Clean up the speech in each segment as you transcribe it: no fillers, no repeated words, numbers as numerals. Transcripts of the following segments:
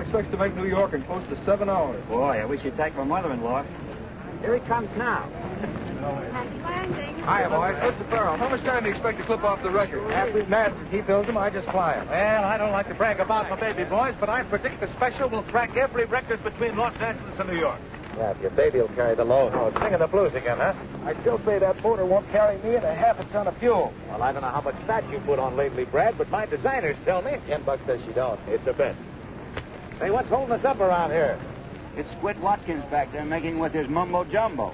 expects to make New York in close to 7 hours. Boy, I wish you'd take my mother-in-law. Here he comes now. Happy landing. Hiya, boys. Mr. Farrell, how much time do you expect to clip off the record? After Madsen, he builds them, I just fly them. Well, I don't like to brag about my baby boys, but I predict the special will crack every record between Los Angeles and New York. Yeah, if your baby will carry the load. Oh, singing the blues again, huh? I still say that motor won't carry me and a half a ton of fuel. Well, I don't know how much fat you put on lately, Brad, but my designers tell me. $10 says you don't. It's a bet. Hey, what's holding us up around here? It's Squid Watkins back there making with his mumbo-jumbo.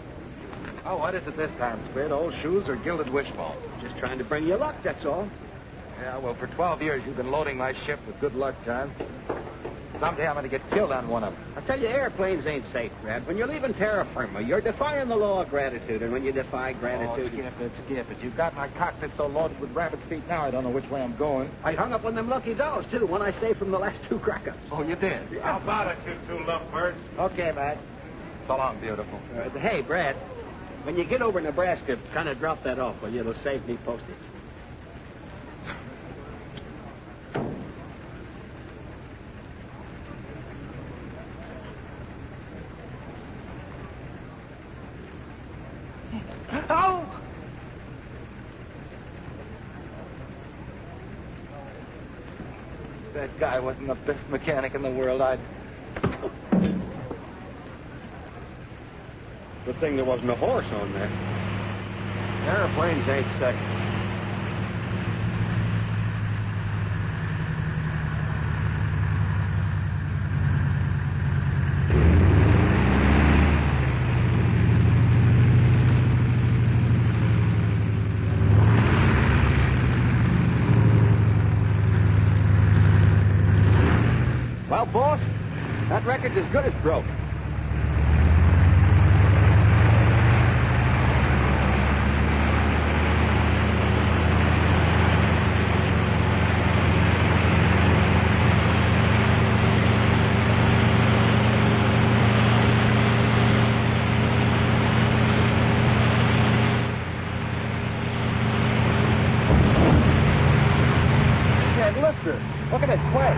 Oh, what is it this time, Squid? Old shoes or gilded wishbones? Just trying to bring you luck, that's all. Yeah, well, for 12 years you've been loading my ship with good luck, John. Someday I'm going to get killed on one of them. I tell you, airplanes ain't safe, Brad. When you're leaving terra firma, you're defying the law of gratitude, and when you defy gratitude... Oh, skip it. You've got my cockpit so loaded with rabbit's feet now I don't know which way I'm going. I hung up on them lucky dolls, too, one I saved from the last 2 crack-ups. Oh, you did? How about it, you 2 lovebirds? Okay, Matt. So long, beautiful. Hey, Brad, when you get over Nebraska, kind of drop that off, will you? It'll save me postage. Oh! That guy wasn't the best mechanic in the world. Good thing there wasn't a horse on there. Airplanes ain't safe. Well, boss, that record's as good as broke. Look at this way.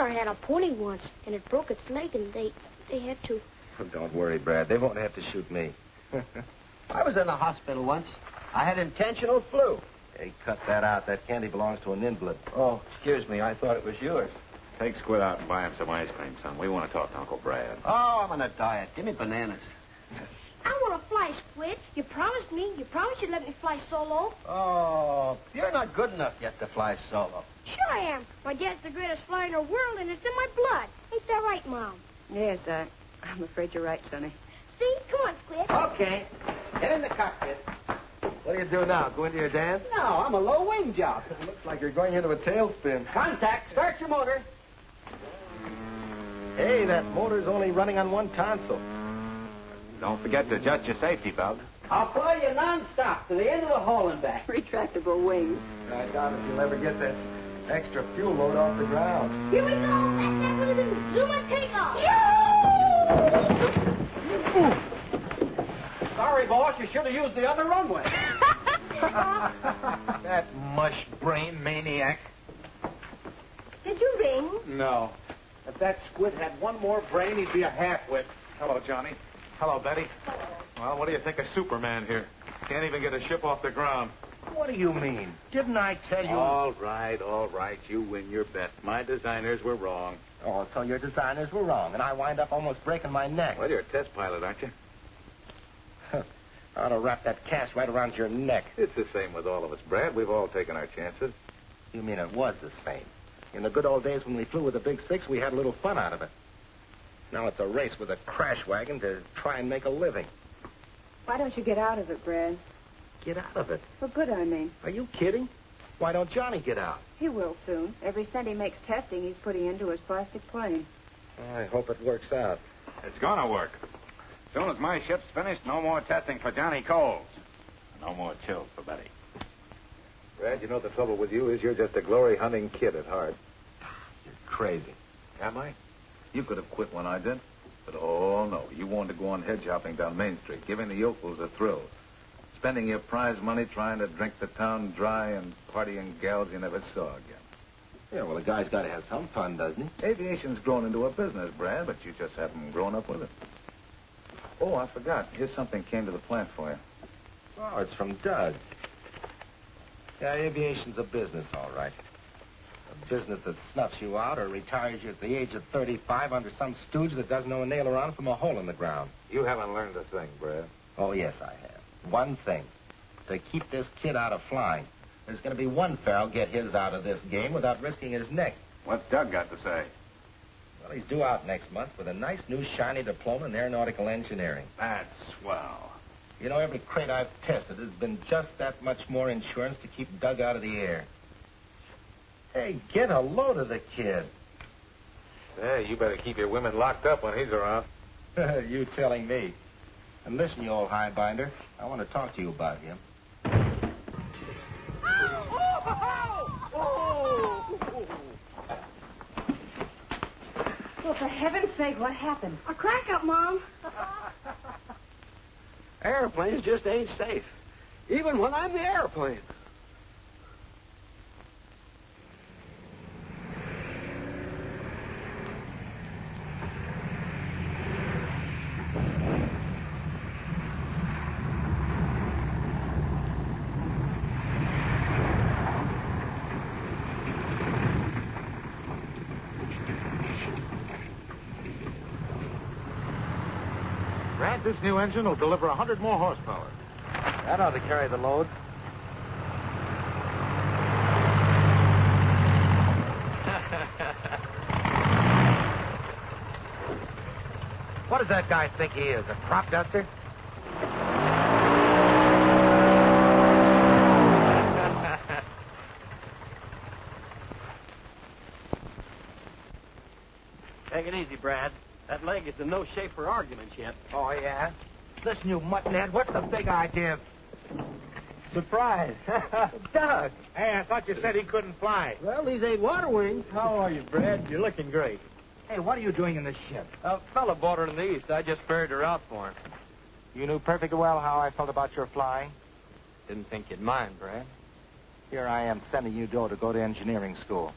Had a pony once, and it broke its leg, and they had to... Oh, don't worry, Brad. They won't have to shoot me. I was in the hospital once. I had intentional flu. Hey, cut that out. That candy belongs to an invalid. Oh, excuse me. I thought it was yours. Take Squid out and buy him some ice cream, son. We want to talk to Uncle Brad. Oh, I'm on a diet. Give me bananas. I want to fly, Squid. You promised me. You promised you'd let me fly solo. Oh, you're not good enough yet to fly solo. Sure I am. My dad's the greatest flyer in the world, and it's in my blood. Ain't that right, Mom? Yes, I'm afraid you're right, Sonny. See? Come on, Squid. Okay. Get in the cockpit. What do you do now? Go into your dance? No, I'm a low-wing job. Looks like you're going into a tailspin. Contact. Start your motor. Hey, that motor's only running on one tonsil. Don't forget to adjust your safety belt. I'll fly you non-stop to the end of the hall and back. Retractable wings. I doubt if you'll ever get that extra fuel load off the ground. Here we go. That would have been zoom and takeoff. Sorry, boss. You should have used the other runway. That mush-brain maniac. Did you ring? No. If that Squid had one more brain, he'd be a half-wit. Hello, Johnny. Hello, Betty. Well, what do you think of Superman here? Can't even get a ship off the ground. What do you mean? Didn't I tell you? All right. You win your bet. My designers were wrong. Oh, so your designers were wrong, and I wind up almost breaking my neck. Well, you're a test pilot, aren't you? I ought to wrap that cast right around your neck. It's the same with all of us, Brad. We've all taken our chances. You mean it was the same? In the good old days when we flew with the Big Six, we had a little fun out of it. Now it's a race with a crash wagon to try and make a living. Why don't you get out of it, Brad? Get out of it? For good, I mean. Are you kidding? Why don't Johnny get out? He will soon. Every cent he makes testing, he's putting into his plastic plane. I hope it works out. It's gonna work. As soon as my ship's finished, no more testing for Johnny Coles. No more chills for Betty. Brad, you know the trouble with you is you're just a glory-hunting kid at heart. You're crazy. Am I? You could have quit when I did. But, oh, no. You wanted to go on head shopping down Main Street, giving the yokels a thrill. Spending your prize money trying to drink the town dry and partying gals you never saw again. Yeah, well, a guy's got to have some fun, doesn't he? Aviation's grown into a business, Brad, but you just haven't grown up with it. Oh, I forgot. Here's something came to the plant for you. Oh, it's from Doug. Yeah, aviation's a business, all right. A business that snuffs you out or retires you at the age of 35 under some stooge that doesn't know a nail around from a hole in the ground. You haven't learned a thing, Brad. Oh, yes, I have. One thing. To keep this kid out of flying. There's going to be one fellow get his out of this game without risking his neck. What's Doug got to say? Well, he's due out next month with a nice new shiny diploma in aeronautical engineering. That's swell. You know, every crate I've tested has been just that much more insurance to keep Doug out of the air. Hey, get a load of the kid. Hey, you better keep your women locked up when he's around. You telling me. And listen, you old highbinder, I want to talk to you about him. Well, for heaven's sake, what happened? A crack up, Mom. Airplanes just ain't safe. Even when I'm the airplane. Brad, this new engine will deliver 100 more horsepower. That ought to carry the load. What does that guy think he is, a crop duster? Take it easy, Brad. That leg is in no shape for arguments yet. Oh, yeah? Listen, you muttonhead, what's the big idea? Surprise. Doug! Hey, I thought you said he couldn't fly. Well, these ain't water wings. How are you, Brad? You're looking great. Hey, what are you doing in this ship? A fella bought her in the East. I just ferried her out for him. You knew perfectly well how I felt about your flying. Didn't think you'd mind, Brad. Here I am sending you dough to go to engineering school.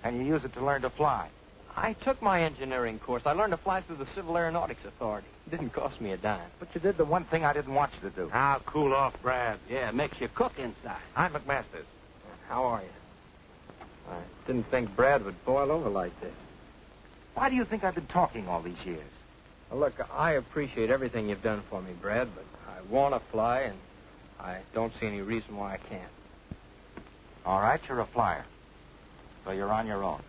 And you use it to learn to fly. I took my engineering course. I learned to fly through the Civil Aeronautics Authority. It didn't cost me a dime. But you did the one thing I didn't want you to do. Now, cool off, Brad. Yeah, it makes you cook inside. I'm McMaster's. How are you? I didn't think Brad would boil over like this. Why do you think I've been talking all these years? Well, look, I appreciate everything you've done for me, Brad, but I want to fly, and I don't see any reason why I can't. All right, you're a flyer. So you're on your own.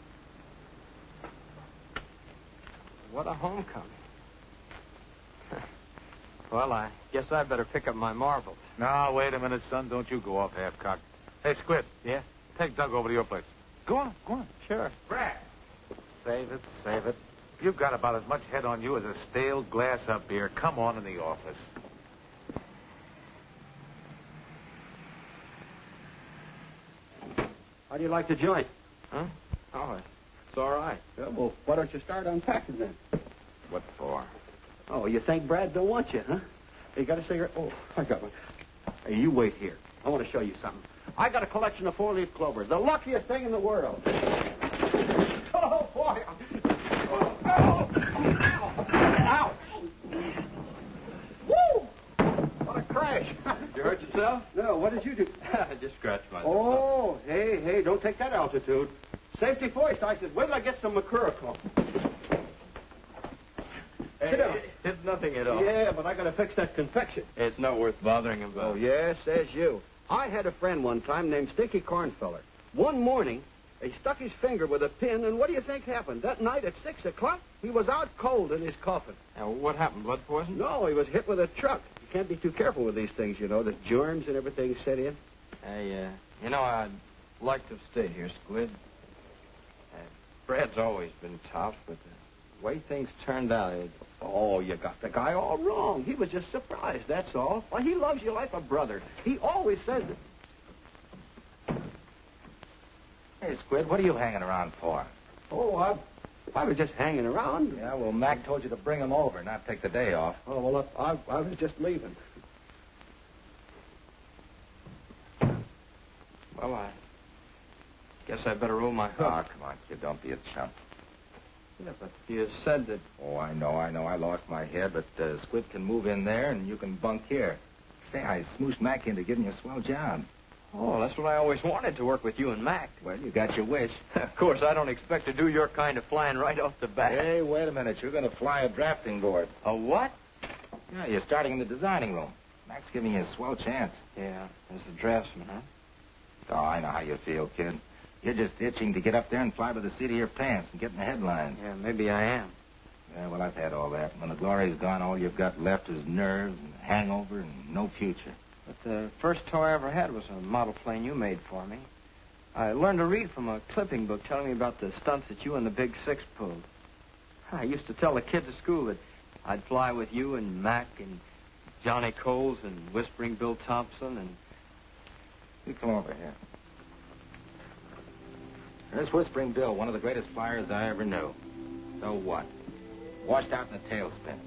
What a homecoming. Well, I guess I better pick up my marbles. Now, wait a minute, son. Don't you go off half-cocked. Hey, Squid. Yeah? Take Doug over to your place. Go on, go on. Sure. Brad. Save it, save it. You've got about as much head on you as a stale glass of beer. Come on in the office. How do you like the joint? Huh? Oh, it's all right. Yeah, well, why don't you start unpacking then? What for? Oh, you think Brad don't want you, huh? You got a cigarette? Oh, I got one. Hey, you wait here. I want to show you something. I got a collection of four-leaf clovers. The luckiest thing in the world. Oh, boy. Oh, oh. Ow. Woo! What a crash. You hurt yourself? No, what did you do? I just scratched myself. Oh, hey, don't take that altitude. Safety first. I said, wait till I get some Mercurochrome. Sit down. It's nothing at all. Yeah, but I got to fix that confection. It's not worth bothering about. Oh, yes, says you. I had a friend one time named Stinky Cornfeller. One morning, he stuck his finger with a pin, and what do you think happened? That night at 6 o'clock, he was out cold in his coffin. Now, what happened? Blood poison? No, he was hit with a truck. You can't be too careful with these things, you know. The germs and everything set in. Hey, I'd like to have stayed here, Squid. Brad's always been tough, but the way things turned out, Oh, you got the guy all wrong. He was just surprised, that's all. Why, he loves you like a brother. He always says it. Hey, Squid, what are you hanging around for? Oh, I was just hanging around. Yeah, well, Mac told you to bring him over, not take the day off. Oh, well, I was just leaving. well, I guess I better roll my hook. Oh, come on, kid, don't be a chump. Yeah, but you said that... Oh, I know. I lost my head, but Squid can move in there, and you can bunk here. Say, I smooshed Mac into giving you a swell job. Oh, that's what I always wanted, to work with you and Mac. Well, you got your wish. Of course, I don't expect to do your kind of flying right off the bat. Hey, wait a minute. You're going to fly a drafting board. A what? Yeah, you're starting in the designing room. Mac's giving you a swell chance. Yeah, as the draftsman, huh? Oh, I know how you feel, kid. You're just itching to get up there and fly by the seat of your pants and get in the headlines. Yeah, maybe I am. Yeah, well, I've had all that. When the glory's gone, all you've got left is nerves and hangover and no future. But the first toy I ever had was a model plane you made for me. I learned to read from a clipping book telling me about the stunts that you and the Big Six pulled. I used to tell the kids at school that I'd fly with you and Mac and Johnny Coles and Whispering Bill Thompson and... You come over here. There's Whispering Bill, one of the greatest flyers I ever knew. So what? Washed out in a tailspin.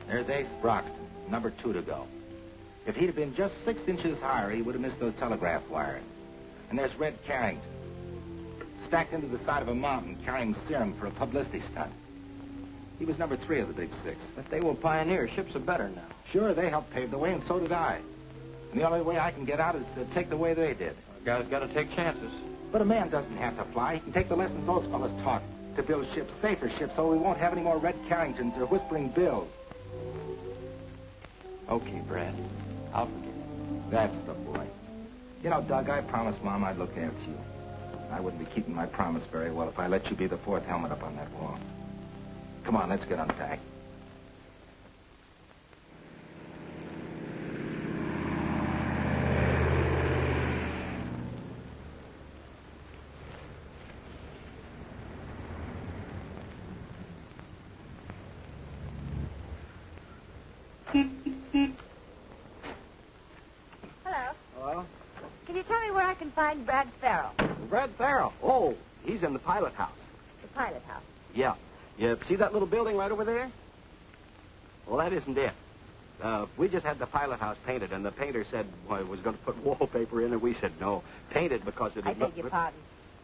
There's Ace Broxton, number 2 to go. If he'd have been just 6 inches higher, he would have missed those telegraph wires. And there's Red Carrington, stacked into the side of a mountain carrying serum for a publicity stunt. He was number 3 of the Big Six. But they were pioneers. Ships are better now. Sure, they helped pave the way, and so did I. And the only way I can get out is to take the way they did. A guy's got to take chances. But a man doesn't have to fly. He can take the lessons those fellas taught to build ships, safer ships, so we won't have any more Red Carringtons or Whispering Bills. Okay, Brad. I'll forget it. That's the boy. You know, Doug, I promised Mom I'd look after you. I wouldn't be keeping my promise very well if I let you be the 4th helmet up on that wall. Come on, let's get unpacked. Can you tell me where I can find Brad Farrell? Brad Farrell. Oh, he's in the pilot house. The pilot house. Yeah. You see that little building right over there? Well, that isn't it. We just had the pilot house painted, and the painter said he was going to put wallpaper in, and we said no. Painted because it I is... beg your pardon.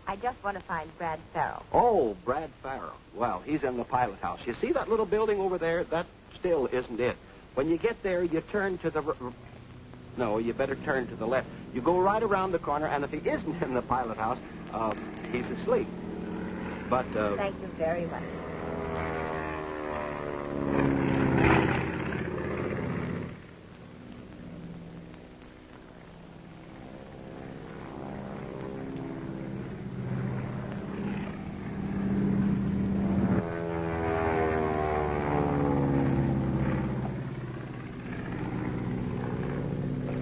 I just want to find Brad Farrell. Oh, Brad Farrell. Well, he's in the pilot house. You see that little building over there? That still isn't it. When you get there, you turn to the... No, you better turn to the left. You go right around the corner, and if he isn't in the pilot house, he's asleep. But, Thank you very much.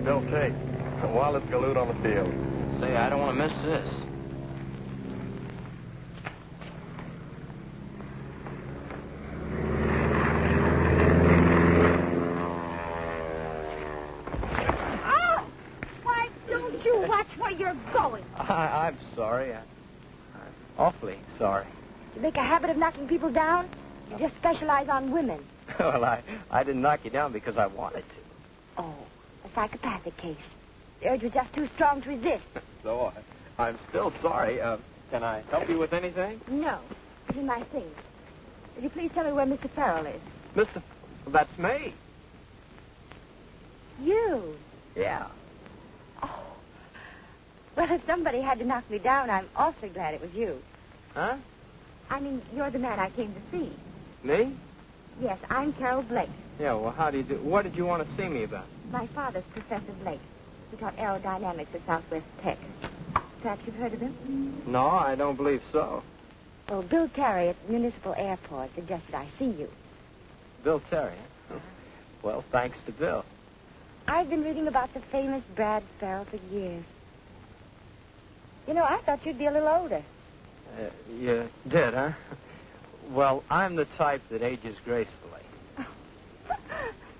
Bill Tate, the wildest galoot on the field. Say, I don't want to miss this. Oh! Why don't you watch where you're going? I'm sorry. I'm awfully sorry. You make a habit of knocking people down? You just specialize on women. Well, I didn't knock you down because I wanted to. Oh, a psychopathic case. The urge was just too strong to resist. So I'm still sorry. Can I help you with anything? No. Give me my things. Will you please tell me where Mr. Farrell is? Mr. That's me. You? Yeah. Oh. Well, if somebody had to knock me down, I'm awfully glad it was you. Huh? I mean, you're the man I came to see. Me? Yes, I'm Carol Blake. Yeah, well, how do you do? What did you want to see me about? My father's Professor Blake. He taught aerodynamics at Southwest Tech. Perhaps you've heard of him? No, I don't believe so. Well, Bill Terry at the Municipal Airport suggested I see you. Bill Terry, huh? Well, thanks to Bill. I've been reading about the famous Brad Farrell for years. You know, I thought you'd be a little older. You did, huh? Well, I'm the type that ages gracefully.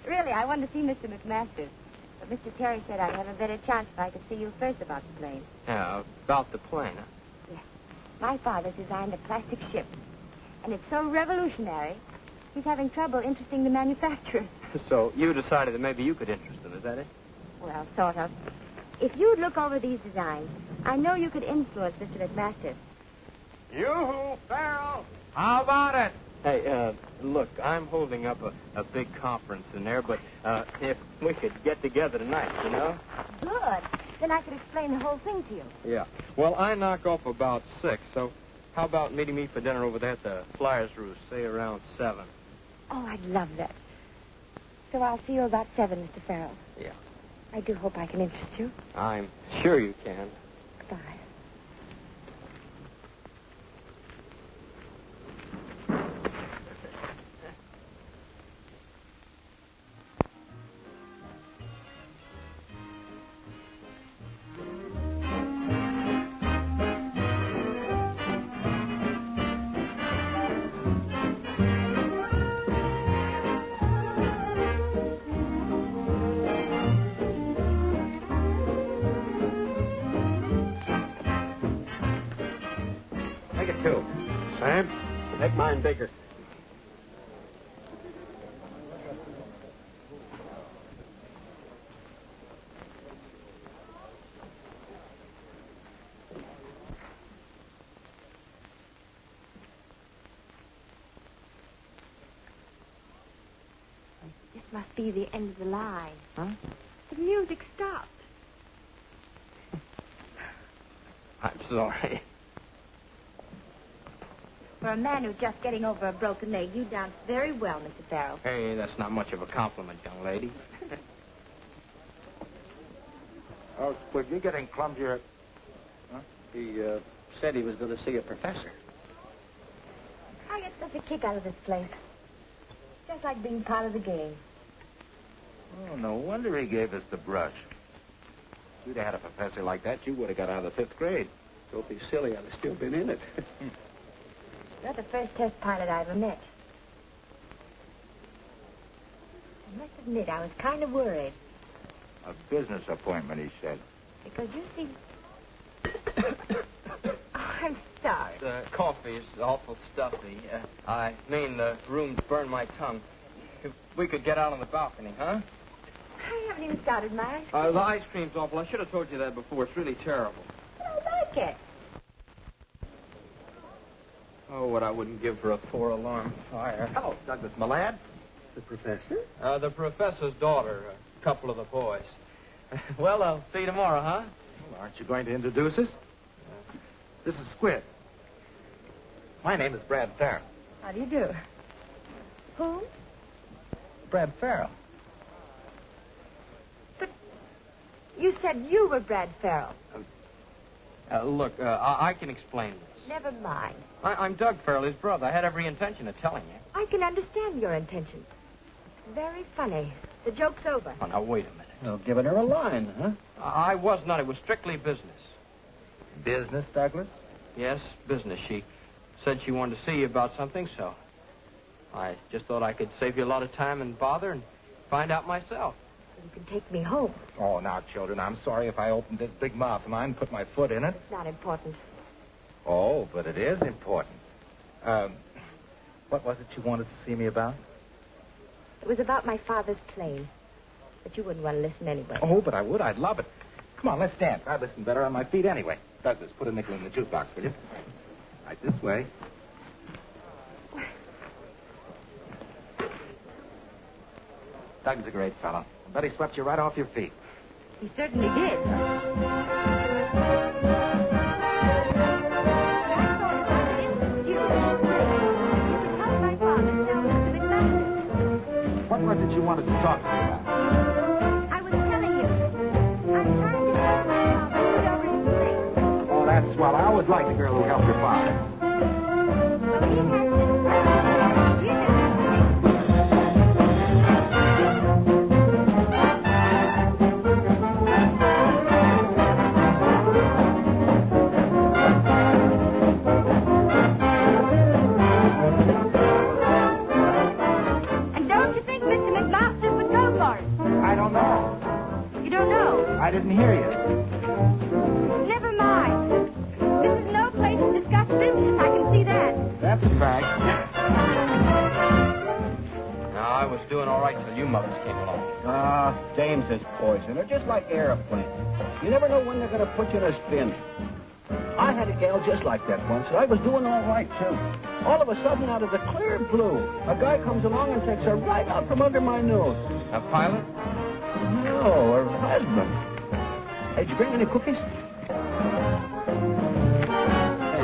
Really, I wanted to see Mr. McMasters. But Mr. Terry said I'd have a better chance if I could see you first about the plane. Yeah, about the plane, huh? Yes. My father designed a plastic ship. And it's so revolutionary, he's having trouble interesting the manufacturers. So you decided that maybe you could interest them, is that it? Well, sort of. If you'd look over these designs, I know you could influence Mr. McMasters. Yoo-hoo, Farrell! How about it? Hey, look, I'm holding up a big conference in there, but if we could get together tonight, you know? Good. Then I could explain the whole thing to you. Yeah. Well, I knock off about 6, so how about meeting me for dinner over there at the Flyers Roost, say around 7? Oh, I'd love that. So I'll see you about 7, Mr. Farrell. Yeah. I do hope I can interest you. I'm sure you can. Goodbye. Make it 2. Sam, make mine bigger. This must be the end of the line. Huh? The music stopped. I'm sorry. For a man who's just getting over a broken leg, you danced very well, Mr. Farrell. Hey, that's not much of a compliment, young lady. Oh, well, you're getting clumsier. He said he was going to see a professor. I get such a kick out of this place. Just like being part of the game. Oh, no wonder he gave us the brush. If you'd had a professor like that, you would have got out of the 5th grade. Don't be silly. I'd have still been in it. You're the first test pilot I ever met. I must admit, I was kind of worried. A business appointment, he said. Because you see... Oh, I'm sorry. The coffee's awful stuffy. I mean, the room's burned my tongue. If we could get out on the balcony, huh? I haven't even started mine. The ice cream's awful. I should have told you that before. It's really terrible. I don't like it. Oh, what I wouldn't give for a 4-alarm fire. Hello, Douglas, my lad. The professor? The professor's daughter, a couple of the boys. Well, I'll see you tomorrow, huh? Well, aren't you going to introduce us? This is Squid. My name is Brad Farrell. How do you do? Who? Brad Farrell. But you said you were Brad Farrell. Look, I can explain this. Never mind. I'm Doug Farrell, his brother. I had every intention of telling you. I can understand your intention. Very funny. The joke's over. Oh, now, wait a minute. Well, giving her a line, huh? I was not. It was strictly business. Business, Douglas? Yes, business. She said she wanted to see you about something, so I just thought I could save you a lot of time and bother and find out myself. You can take me home. Oh, now, children, I'm sorry if I opened this big mouth of mine and put my foot in it. It's not important. Oh, but it is important. What was it you wanted to see me about? It was about my father's plane. But you wouldn't want to listen anyway. Oh, but I would. I'd love it. Come on, let's dance. I listen better on my feet anyway. Douglas, put a nickel in the jukebox, will you? Right this way. Doug's a great fellow. I bet he swept you right off your feet. He certainly did. You could help my father tell Mr. McMasters. wanted to talk to me about? I was telling you. I'm trying to help my father put over his plane. Oh, that's swell. I always liked the girl who helped your father. Well, he has this. I didn't hear you. Never mind. This is no place to discuss business. I can see that. That's a fact. No, I was doing all right till you mothers came along. Dames is poison. They're just like airplanes. You never know when they're going to put you in a spin. I had a gal just like that once, and I was doing all right, too. All of a sudden, out of the clear blue, a guy comes along and takes her right out from under my nose. A pilot? No, her husband. Hey, did you bring any cookies? Hey,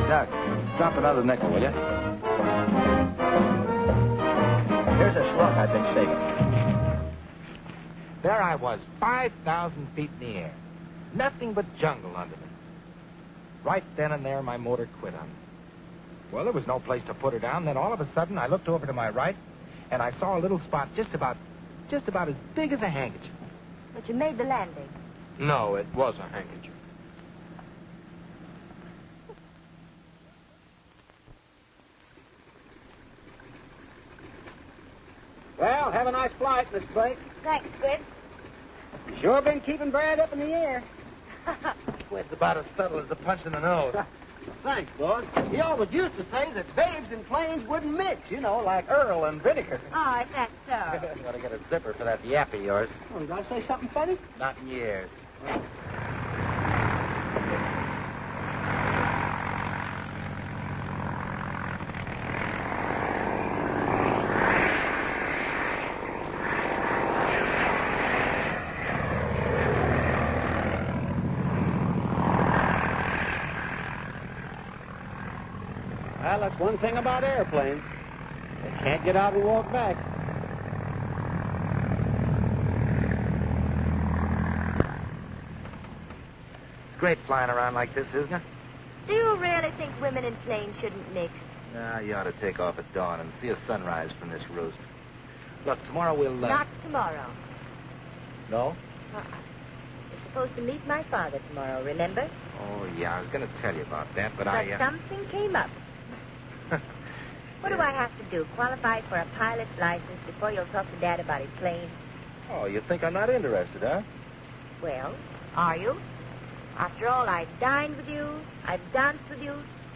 Doc, drop another nickel, will you? Here's a slug I've been saving. There I was, 5,000 feet in the air. Nothing but jungle under me. Right then and there, my motor quit on me. Well, there was no place to put her down. Then all of a sudden, I looked over to my right, and I saw a little spot just about as big as a handkerchief. But you made the landing. No, it was a handkerchief. Well, have a nice flight, Miss Blake. Thanks, Squid. Sure been keeping Brad up in the air. Squid's about as subtle as a punch in the nose. Thanks, boss. He always used to say that babes and planes wouldn't mix, you know, like Earl and vinegar. Oh, is that so? You gotta get a zipper for that yap of yours. Oh, you gotta say something funny? Not in years. Well, that's one thing about airplanes. They can't get out and walk back. It's great flying around like this, isn't it? Do you really think women in planes shouldn't mix? Nah, you ought to take off at dawn and see a sunrise from this roost. Look, tomorrow we'll... Not tomorrow. No? You're supposed to meet my father tomorrow, remember? Oh, yeah, I was going to tell you about that, but But something came up. What do I have to do? Qualify for a pilot's license before you'll talk to Dad about his plane? Oh, you think I'm not interested, huh? Well, are you? After all, I've dined with you, I've danced with you,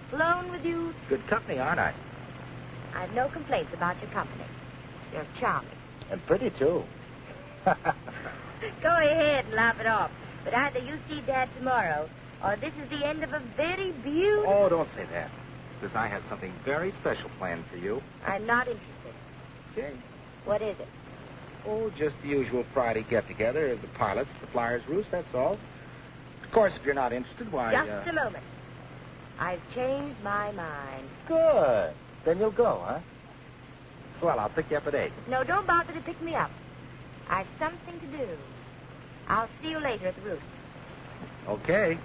flown with you. Good company, aren't I? I've no complaints about your company. You're charming. And pretty, too. Go ahead and laugh it off. But either you see Dad tomorrow, or this is the end of a very beautiful... Oh, don't say that. Because I had something very special planned for you. I'm not interested. Okay. What is it? Oh, just the usual Friday get-together. The pilots, the flyers' roost, that's all. Of course, if you're not interested, why... Just a moment. I've changed my mind. Good. Then you'll go, huh? Swell, I'll pick you up at 8. No, don't bother to pick me up. I've something to do. I'll see you later at the roost. Okay.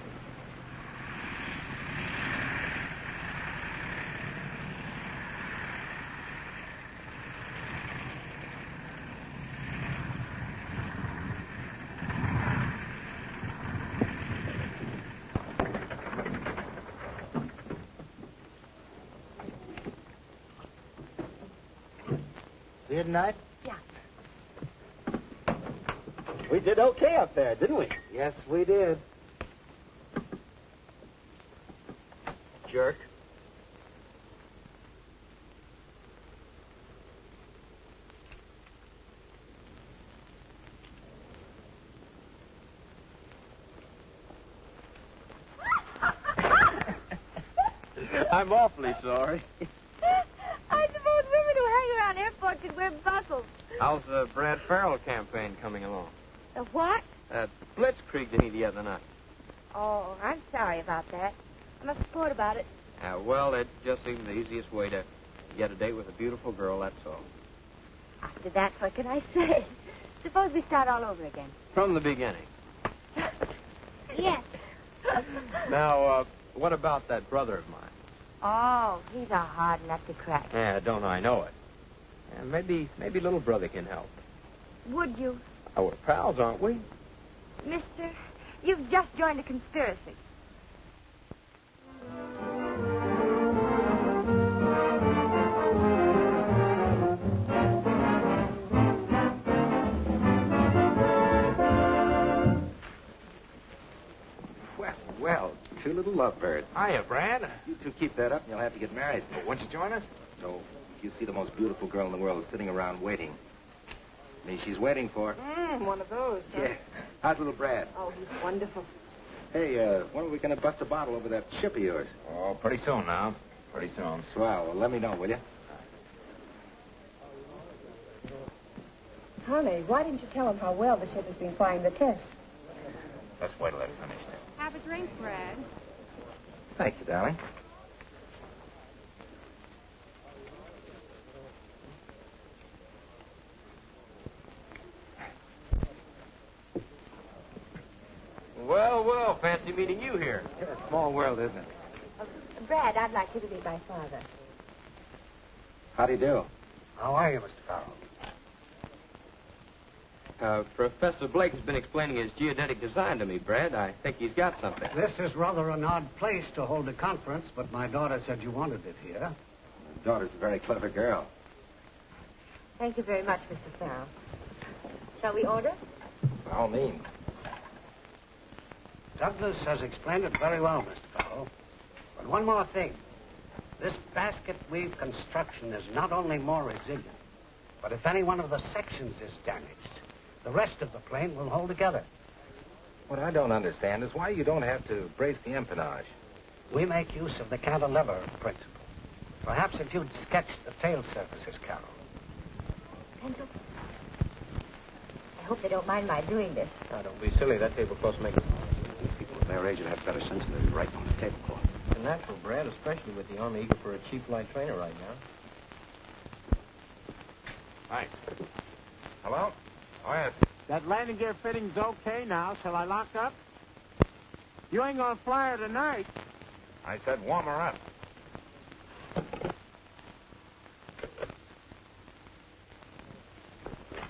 See you tonight? Yeah. We did okay up there, didn't we? Yes, we did. Jerk. I'm awfully sorry. I suppose women who hang around airports could wear buckles. How's the Brad Farrell campaign coming along? The what? That blitzkrieg to me the other night. Oh, I'm sorry about that. I must report about it. Well, it just seemed the easiest way to get a date with a beautiful girl, that's all. After that, what can I say? Suppose we start all over again. From the beginning. Yes. Now, what about that brother of mine? Oh, he's a hard nut to crack. Yeah, don't I know it? Yeah, maybe little brother can help. Would you? Oh, we're pals, aren't we? Mister, you've just joined a conspiracy. Well, two little lovebirds. Hiya, Brad. You two keep that up and you'll have to get married. Won't you join us? So, if you see the most beautiful girl in the world sitting around waiting, me she's waiting for. One of those, huh? Yeah. How's little Brad? Oh, he's wonderful. Hey, when are we going to bust a bottle over that ship of yours? Oh, pretty soon now. Pretty soon. Swell. Well, let me know, will you? Honey, why didn't you tell him how well the ship has been flying the test? Let's wait till they're finished. Have a drink, Brad. Thank you, darling. Well, fancy meeting you here. It's a small world, isn't it? Brad, I'd like you to be my father. How do you do? How are you, Mr. Farrell? Professor Blake has been explaining his geodetic design to me, Brad. I think he's got something. This is rather an odd place to hold a conference, but my daughter said you wanted it here. My daughter's a very clever girl. Thank you very much, Mr. Farrell. Shall we order? By all means. Douglas has explained it very well, Mr. Farrell. But one more thing. This basket weave construction is not only more resilient, but if any one of the sections is damaged, the rest of the plane will hold together. What I don't understand is why you don't have to brace the empennage. We make use of the cantilever principle. Perhaps if you'd sketch the tail surfaces, Carol. Pencil? I hope they don't mind my doing this. Now, don't be silly. That tablecloth's making... People of their age would have better sense than writing on the tablecloth. It's natural, Brad, especially with the Army eager for a cheap light trainer right now. Thanks. Hello? Oh, yes. That landing gear fitting's okay now. Shall I lock up? You ain't gonna fly her tonight. I said warm her up.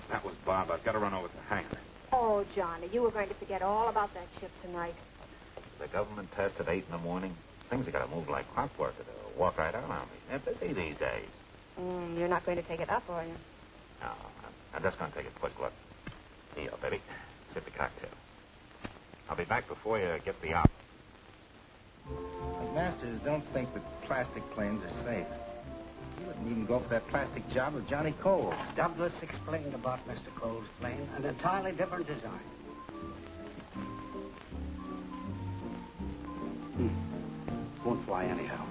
That was Bob. I've got to run over to the hangar. Oh, Johnny, you were going to forget all about that ship tonight. The government test at 8 in the morning. Things have got to move like clockwork or they'll walk right out on me. They're busy these days. You're not going to take it up, are you? No, I'm just going to take a quick look. Here, baby. Sip the cocktail. I'll be back before you get the op. The masters don't think that plastic planes are safe. You wouldn't even go for that plastic job with Johnny Cole. Douglas explained about Mr. Cole's plane, an entirely different design. Won't fly anyhow.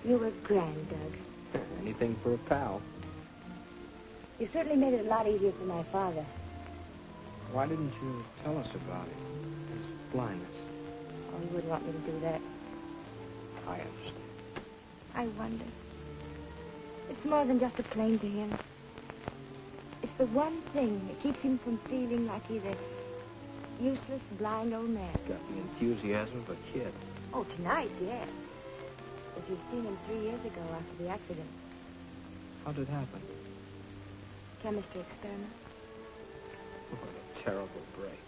You were grand, Doug. Anything for a pal. You certainly made it a lot easier for my father. Why didn't you tell us about it? His blindness. Oh, he wouldn't want me to do that. I understand. I wonder. It's more than just a plane to him. It's the one thing that keeps him from feeling like he's a useless, blind old man. Got the enthusiasm of a kid. Oh, tonight, yes. If you'd seen him 3 years ago after the accident. How did it happen? Chemistry experiment. What a terrible break.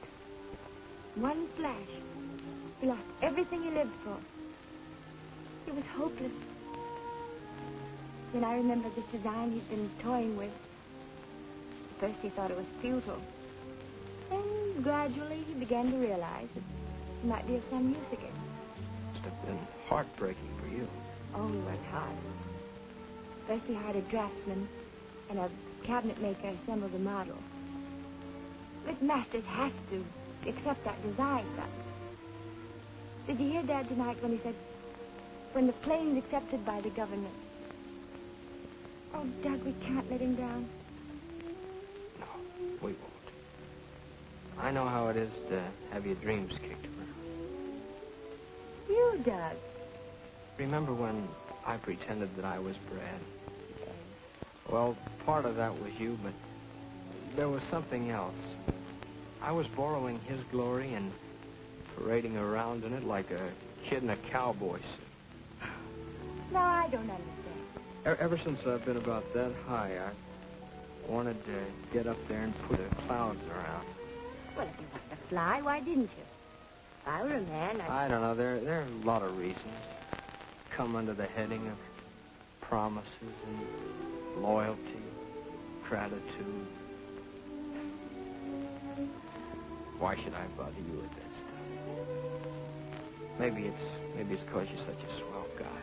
One flash. He lost everything he lived for. It was hopeless. Then I remembered this design he'd been toying with. At first he thought it was futile. Then gradually he began to realize that it might be of some use again. Must have been heartbreaking for you. Oh, he worked hard. First he hired a draftsman and a cabinet maker assembled the model. But masters have to accept that design, Doug. Did you hear Dad tonight when he said, when the plane's accepted by the government? Oh, Doug, we can't let him down. No. We won't. I know how it is to have your dreams kicked around. You, Doug. Remember when I pretended that I was Brad? Well, part of that was you, but there was something else. I was borrowing his glory and parading around in it like a kid in a cowboy suit. No, I don't understand. Ever since I've been about that high, I wanted to get up there and put the clouds around. Well, if you wanted to fly, why didn't you? If I were a man, I don't know. There are a lot of reasons. Come under the heading of promises and loyalty, gratitude. Why should I bother you with that stuff? Maybe it's because you're such a swell guy.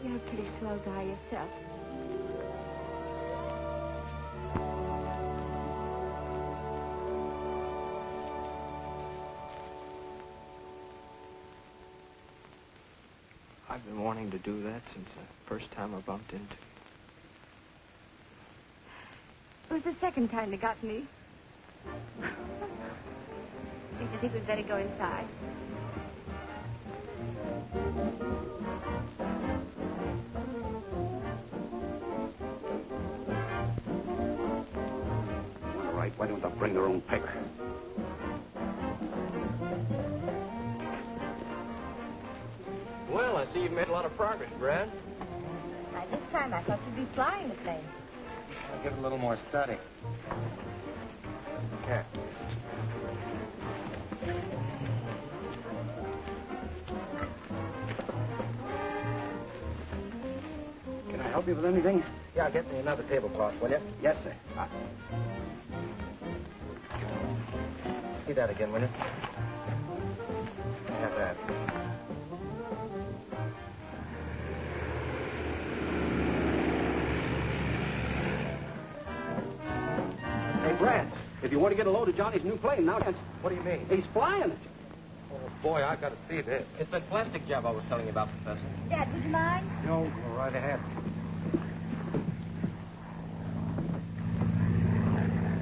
You're a pretty swell guy yourself. I've been wanting to do that since the first time I bumped into you. It was the second time they got me. Don't you think we'd better go inside? All right, why don't they bring their own paper? Well, I see you've made a lot of progress, Brad. By this time, I thought you'd be flying the plane. I'll give it a little more study. Here. Can I help you with anything? Yeah, get me another tablecloth, will you? Yes, sir. See that again, will you? Have that. Hey, Brad, if you want to get a load of Johnny's new plane, now, What do you mean? he's flying it. Oh, boy, I got to see this. It's that plastic job I was telling you about, Professor. Dad, would you mind? No, go right ahead.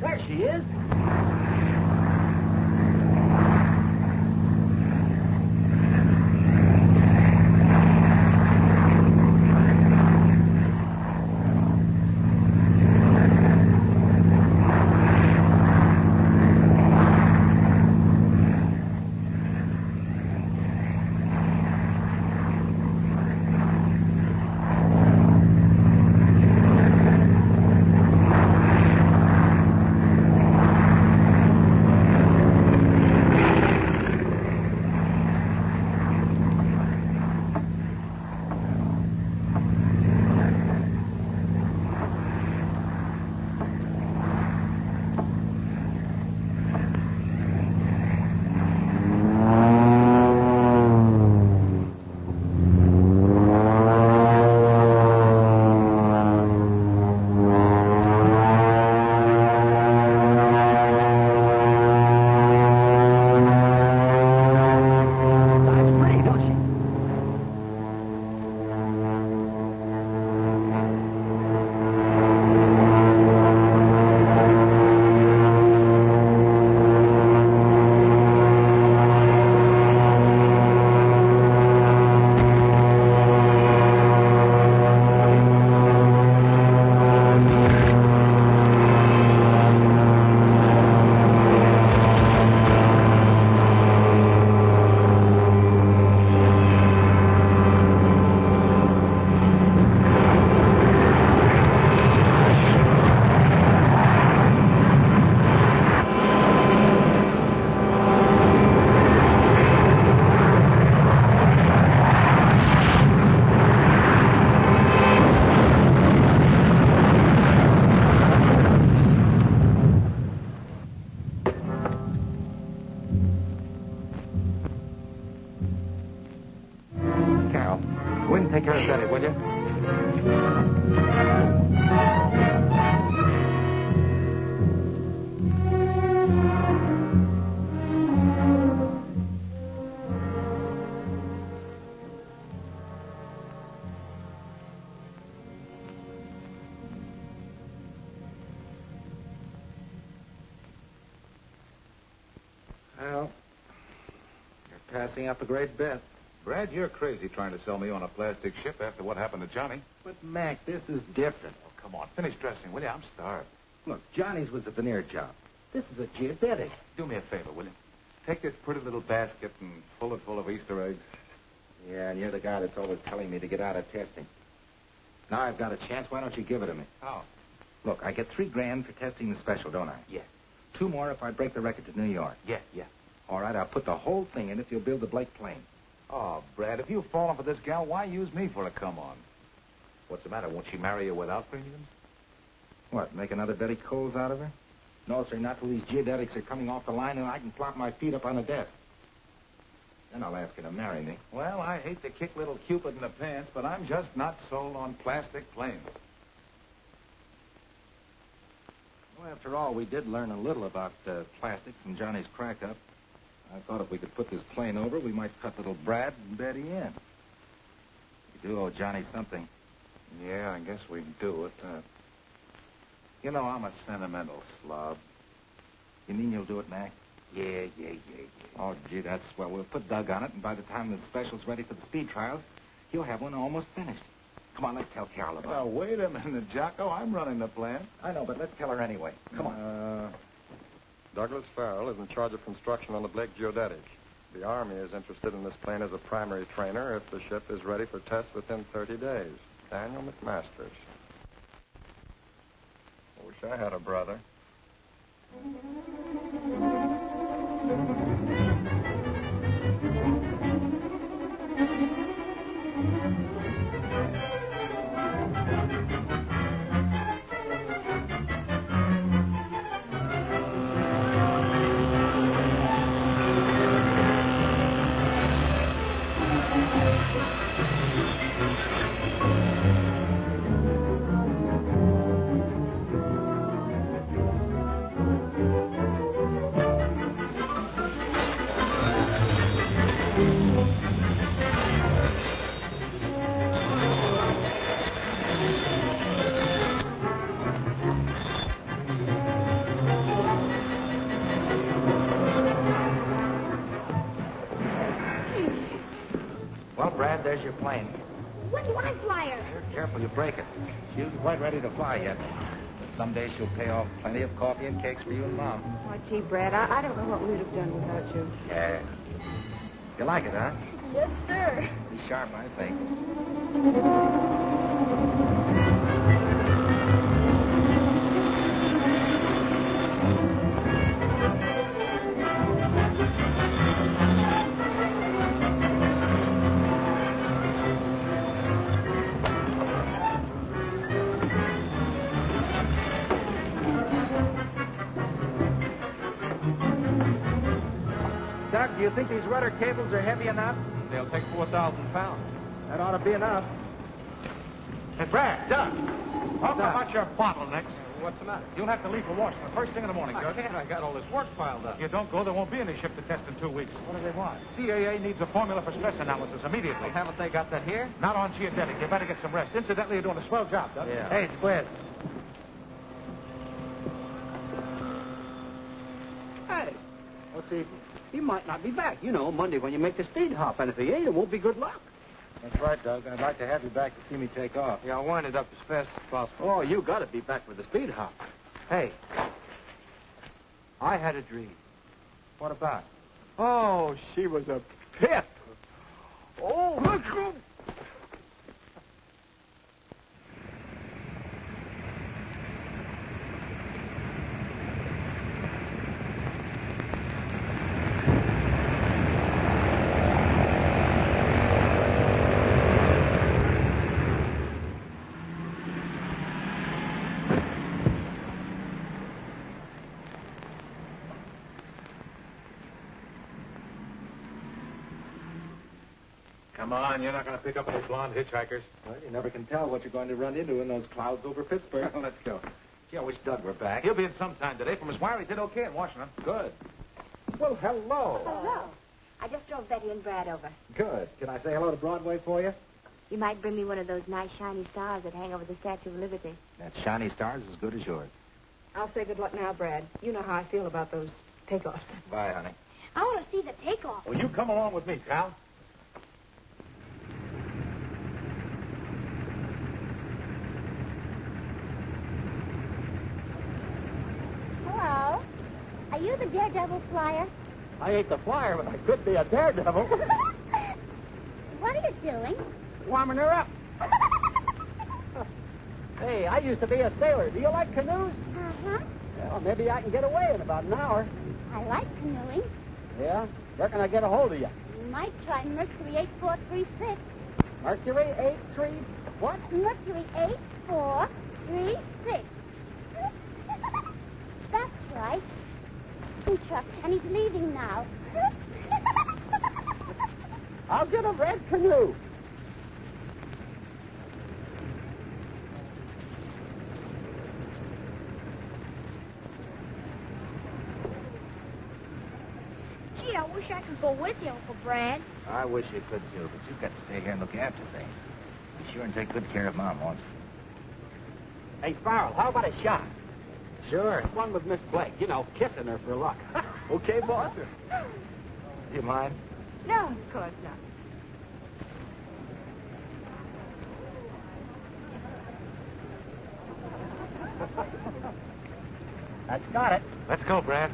There she is. Go in and take care of Betty, will you? passing up a great bet. Brad, you're crazy trying to sell me on a plastic ship after what happened to Johnny. But, Mac, this is different. Oh, come on. Finish dressing, will you? I'm starved. Look, Johnny's was a veneer job. This is a geodetic. Do me a favor, will you? Take this pretty little basket and fill it full of Easter eggs. Yeah, and you're the guy that's always telling me to get out of testing. Now I've got a chance. Why don't you give it to me? How? Look, I get $3,000 for testing the special, don't I? Yeah. 2 more if I break the record to New York. Yeah. All right, I'll put the whole thing in if you'll build the Blake plane. Oh, Brad, if you've fallen for this gal, why use me for a come-on? What's the matter? Won't she marry you without premiums? What, make another Betty Coles out of her? No, sir, not till these geodetics are coming off the line and I can plop my feet up on the desk. Then I'll ask her to marry me. Well, I hate to kick little Cupid in the pants, but I'm just not sold on plastic planes. Well, after all, we did learn a little about plastic from Johnny's crack-up. I thought if we could put this plane over, we might cut little Brad and Betty in. We do owe Johnny something. Yeah, I guess we do it. You know, I'm a sentimental slob. You mean you'll do it, Mac? Yeah. Oh, gee, that's swell. We'll put Doug on it, and by the time the special's ready for the speed trials, he'll have one almost finished. Come on, let's tell Carol about it. Now, wait a minute, Jocko. I'm running the plant. I know, but let's tell her anyway. Come on. Douglas Farrell is in charge of construction on the Blake Geodetic. The Army is interested in this plane as a primary trainer if the ship is ready for tests within 30 days. Daniel McMasters. I wish I had a brother. Well, Brad, there's your plane. When do I fly her? Careful, you break it. She isn't quite ready to fly yet. But someday she'll pay off plenty of coffee and cakes for you and Mom. Oh, gee, Brad, I don't know what we would have done without you. Yeah. You like it, huh? Yes, sir. Be sharp, I think. Doug, do you think these rudder cables are heavy enough? They'll take 4,000 pounds. That ought to be enough. Hey, Brad, Doug, talk about your bottlenecks. What's the matter? You'll have to leave for Washington first thing in the morning, I Doug. can't. I got all this work piled up. If you don't go, there won't be any ship to test in 2 weeks. What do they want? CAA needs a formula for stress analysis immediately. Well, haven't they got that here? Not on geodetic. You better get some rest. Incidentally, you're doing a swell job, Doug. Yeah. Hey, Squid. Hey, what's he might not be back, Monday when you make the speed hop. And if he ain't, it won't be good luck. That's right, Doug. I'd like to have you back to see me take off. Yeah, I'll wind it up as fast as possible. Oh, you got to be back with the speed hop. Hey, I had a dream. What about? Oh, she was a pip. Oh, let's go. Come on, you're not going to pick up any blonde hitchhikers. Well, you never can tell what you're going to run into in those clouds over Pittsburgh. Let's go. Gee, I wish Doug were back. He'll be in sometime today. From his wire, he did okay in Washington. Good. Well, hello. Hello. I just drove Betty and Brad over. Good. Can I say hello to Broadway for you? You might bring me one of those nice shiny stars that hang over the Statue of Liberty. That shiny star's as good as yours. I'll say good luck now, Brad. You know how I feel about those takeoffs. Bye, honey. I want to see the takeoff. Well, you come along with me, Cal. Hello. Are you the daredevil flyer? I ain't the flyer, but I could be a daredevil. What are you doing? Warming her up. Hey, I used to be a sailor. Do you like canoes? Uh-huh. Well, maybe I can get away in about an hour. I like canoeing. Yeah? Where can I get a hold of you? You might try Mercury 8436. Mercury 83... What? Mercury 8436. That's right. Chuck, and he's leaving now. I'll get a red canoe. Gee, I wish I could go with you, Uncle Brad. I wish you could, too, but you've got to stay here and look after things. Be sure and take good care of Mom, won't you? Hey, Farrell, how about a shot? Sure. One with Miss Blake. You know, kissing her for luck. Okay, boss? Do you mind? No, of course not. That's got it. Let's go, Brad.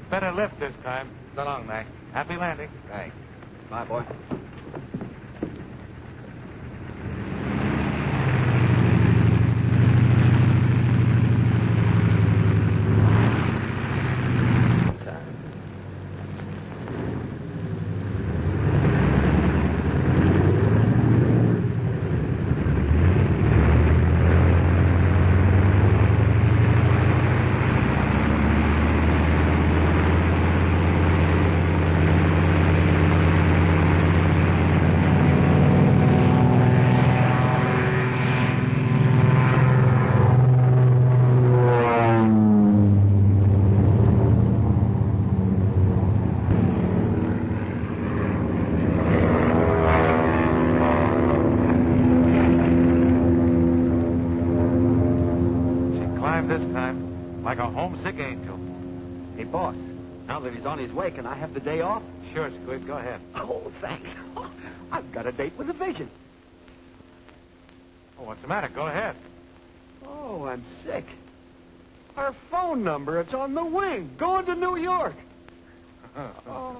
Better lift this time. So long, Mac. Happy landing. Thanks. Bye, boy. This time, like a homesick angel. Hey, boss, now that he's on his way, can I have the day off? Sure, Squid, go ahead. Oh, thanks. I've got a date with the vision. Oh, what's the matter? Go ahead. Oh, I'm sick. Our phone number, it's on the wing, going to New York. Oh.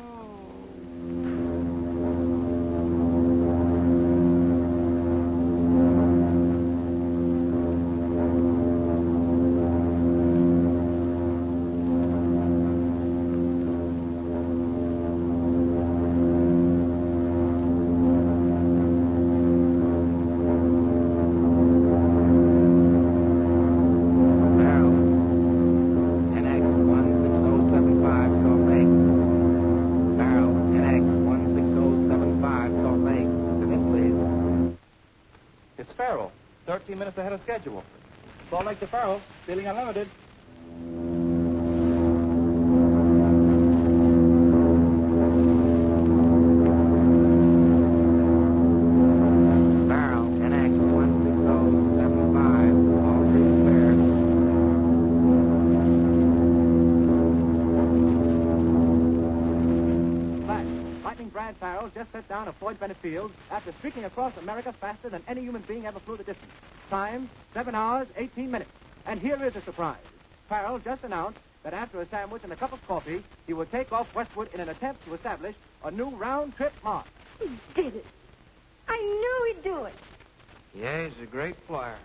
It's Farrell, 13 minutes ahead of schedule. Salt Lake to Farrell, feeling unlimited. Barrel, NX 16075, all three spares. Flash, Lightning Brad Farrell just set down at Floyd Bennett Field after streaking across America faster than any human being ever flew the distance. Time, 7 hours, 18 minutes. And here is a surprise. Farrell just announced that after a sandwich and a cup of coffee, he will take off westward in an attempt to establish a new round-trip mark. He did it. I knew he'd do it. Yeah, he's a great flyer.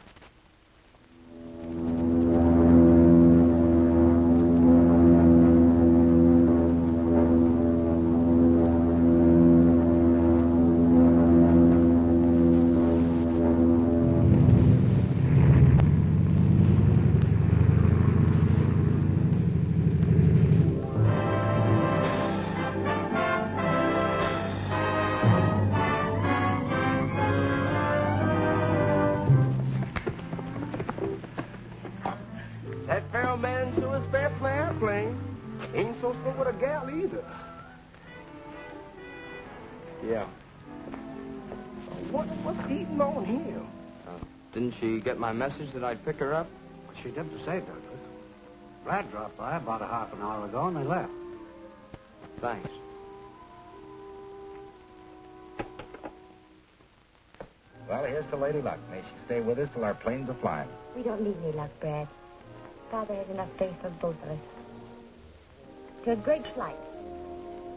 That Farrell man sure is fair play airplane. Ain't so slow with a gal either. Yeah. I wonder what's eating on him. Didn't she get my message that I'd pick her up? She didn't say, Douglas. Brad dropped by about a half an hour ago, and they left. Thanks. Well, here's to Lady Luck. May she stay with us till our planes are flying. We don't need any luck, Brad. Father has enough faith for both of us. To a great flight.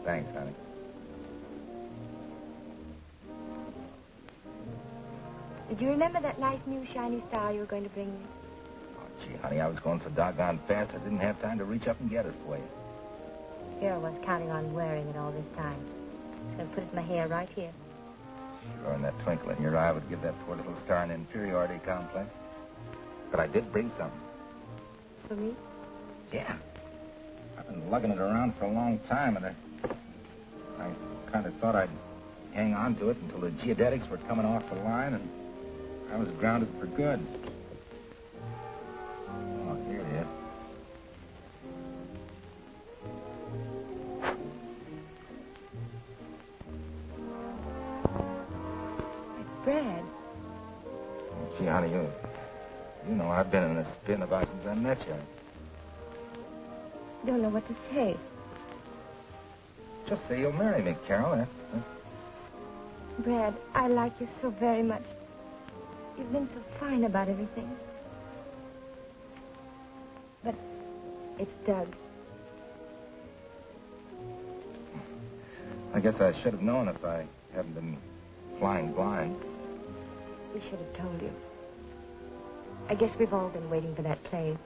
Thanks, honey. Did you remember that nice new shiny star you were going to bring me? Oh, gee, honey, I was going so doggone fast I didn't have time to reach up and get it for you. Here I was counting on wearing it all this time. I was going to put it in my hair right here. Sure, and that twinkle in your eye would give that poor little star an inferiority complex. But I did bring something. For me? Yeah. I've been lugging it around for a long time, and I kind of thought I'd hang on to it until the geodetics were coming off the line, and I was grounded for good. Oh, here it is. It's Brad. Gee, honey, you know I've been in this spin about since I met you. Don't know what to say. Just say you'll marry me, Carol. Brad, I like you so very much. You've been so fine about everything. But it's Doug. I guess I should have known if I hadn't been flying blind. We should have told you. I guess we've all been waiting for that plane.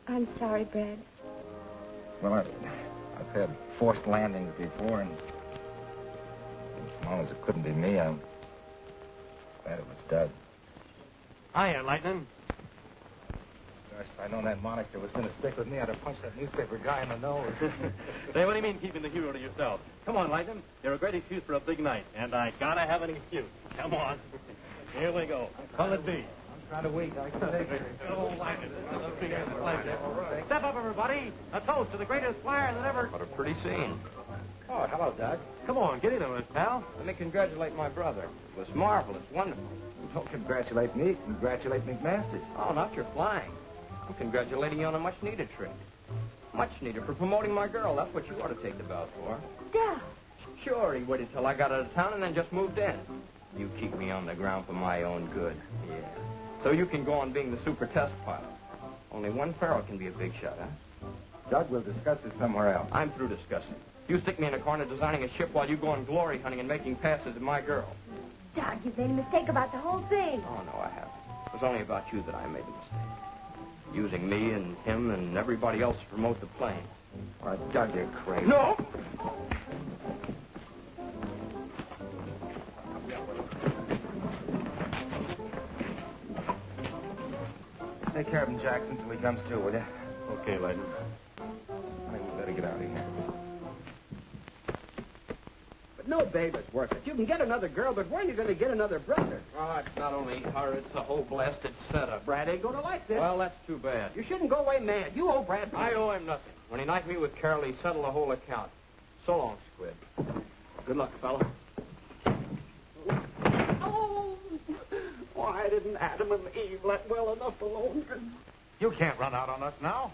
I'm sorry, Brad. Well, I've had forced landings before, and as long as it couldn't be me, I'm glad it was Doug. Hiya, Lightning. Gosh, if I'd known that moniker was going to stick with me, I'd have punched that newspaper guy in the nose. Hey, what do you mean keeping the hero to yourself? Come on, Lightning. You're a great excuse for a big night, and I gotta have an excuse. Come on. Here we go. Call it B. Try to wait. I can take it. Oh, Lightning, this is a big pleasure. Step up, everybody. A toast to the greatest flyer that ever... What a pretty scene. Oh, hello, Doug. Come on, get into it, pal. Let me congratulate my brother. It was marvelous, wonderful. Don't congratulate me. Congratulate McMasters. Oh, not your flying. I'm congratulating you on a much-needed treat. Much needed for promoting my girl. That's what you ought to take the belt for. Doug! Sure, he waited till I got out of town and then just moved in. You keep me on the ground for my own good. Yeah. So you can go on being the super test pilot. Only one Farrell can be a big shot, huh? Doug, we'll discuss this somewhere else. I'm through discussing. You stick me in a corner designing a ship while you go on glory hunting and making passes at my girl. Doug, you've made a mistake about the whole thing. Oh, no, I haven't. It was only about you that I made the mistake. Using me and him and everybody else to promote the plane. Why, Doug, you're crazy. No! Take care of him, Jackson, till he comes to, will you? Okay, Lightning. I think we better get out of here. But no babe is worth it. You can get another girl, but where are you going to get another brother? Oh, it's not only her, it's the whole blasted setup. Brad ain't going to like this. Well, that's too bad. You shouldn't go away mad. You owe Brad money. I owe him nothing. When he knifed me with Carol, he settled the whole account. So long, Squid. Good luck, fella. Oh, why didn't Adam and Eve let well enough alone? You can't run out on us now.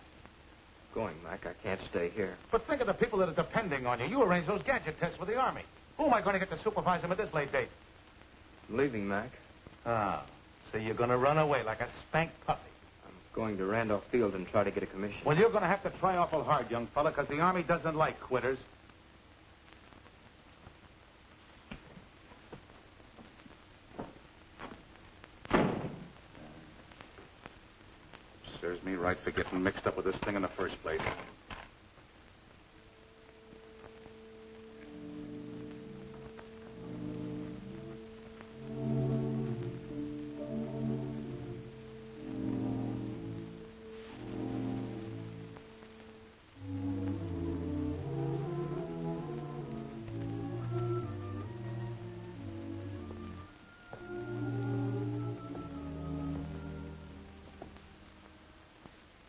Going, Mac. I can't stay here. But think of the people that are depending on you. You arranged those gadget tests with the Army. Who am I going to get to supervise them at this late date? I'm leaving, Mac. Ah, so you're going to run away like a spanked puppy. I'm going to Randolph Field and try to get a commission. Well, you're going to have to try awful hard, young fella, because the Army doesn't like quitters. Serves me right for getting mixed up with this thing in the first place.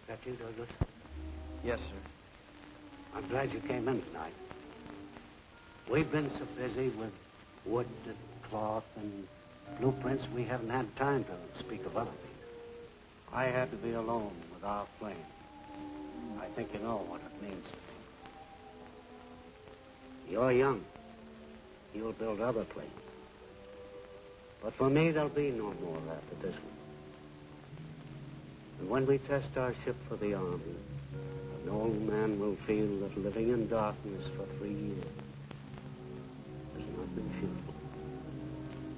That you, Douglas? Yes, sir. I'm glad you came in tonight. We've been so busy with wood and cloth and blueprints, we haven't had time to speak of other things. I had to be alone with our plane. I think you know what it means. You're young. You'll build other planes. But for me, there'll be no more after this one. And when we test our ship for the Army, an old man will feel that living in darkness for 3 years has not been futile.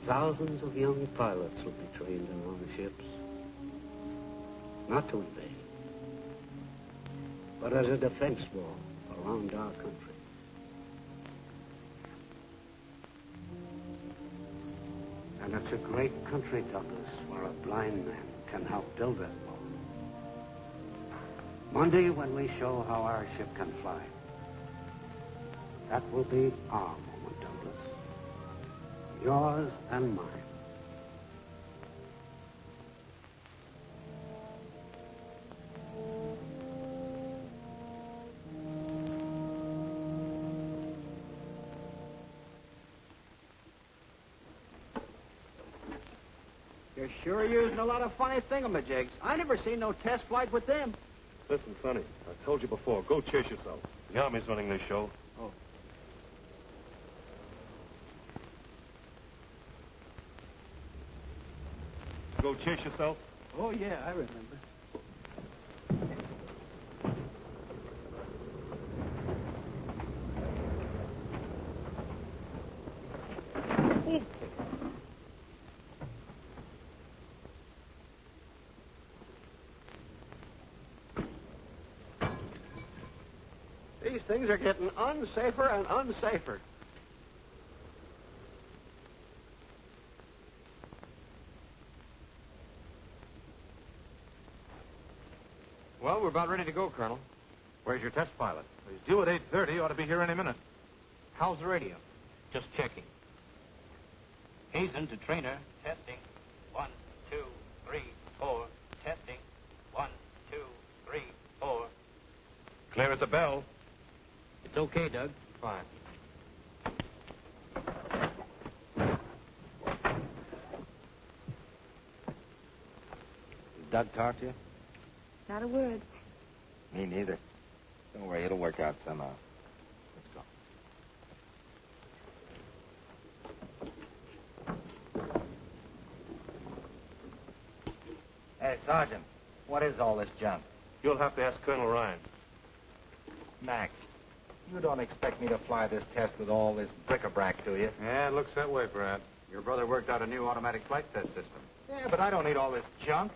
Thousands of young pilots will be trained in our ships, not to invade, but as a defense wall around our country. And it's a great country, Douglas, where a blind man can help build that wall. Monday, when we show how our ship can fly, that will be our moment, Douglas. Yours and mine. You're sure using a lot of funny thingamajigs. I never seen no test flight with them. Listen, Sonny, I told you before, go chase yourself. The Army's running this show. Oh. Go chase yourself? Oh, yeah, I remember. These things are getting unsafer and unsafer. Well, we're about ready to go, Colonel. Where's your test pilot? He's due at 8:30. Ought to be here any minute. How's the radio? Just checking. Hazen to trainer. Testing. 1, 2, 3, 4. Testing. 1, 2, 3, 4. Clear as a bell. It's okay, Doug. Fine. Did Doug talk to you? Not a word. Me neither. Don't worry, it'll work out somehow. Let's go. Hey, Sergeant, what is all this junk? You'll have to ask Colonel Ryan. Mac, you don't expect me to fly this test with all this bric-a-brac, do you? Yeah, it looks that way, Brad. Your brother worked out a new automatic flight test system. Yeah, but I don't need all this junk.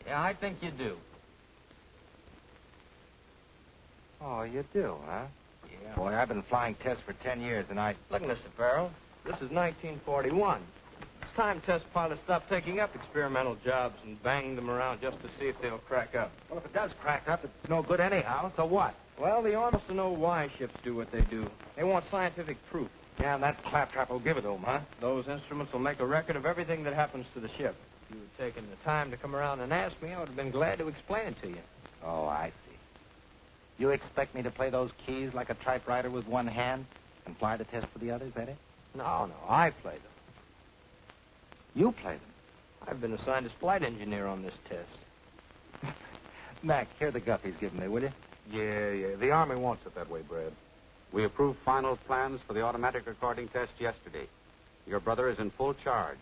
Yeah, I think you do. Oh, you do, huh? Yeah. Boy, I've been flying tests for 10 years, and I... Look, Mr. Farrell, this is 1941. It's time test pilots stop taking up experimental jobs and bang them around just to see if they'll crack up. Well, if it does crack up, it's no good anyhow, so what? Well, the audience to know why ships do what they do. They want scientific proof. Yeah, and that claptrap will give it to them, huh? Those instruments will make a record of everything that happens to the ship. If you had taken the time to come around and ask me, I would have been glad to explain it to you. Oh, I see. You expect me to play those keys like a typewriter with one hand and fly the test for the others, Eddie? No, I play them. You play them? I've been assigned as flight engineer on this test. Mac, hear the guff he's giving me, will you? Yeah. The Army wants it that way, Brad. We approved final plans for the automatic recording test yesterday. Your brother is in full charge.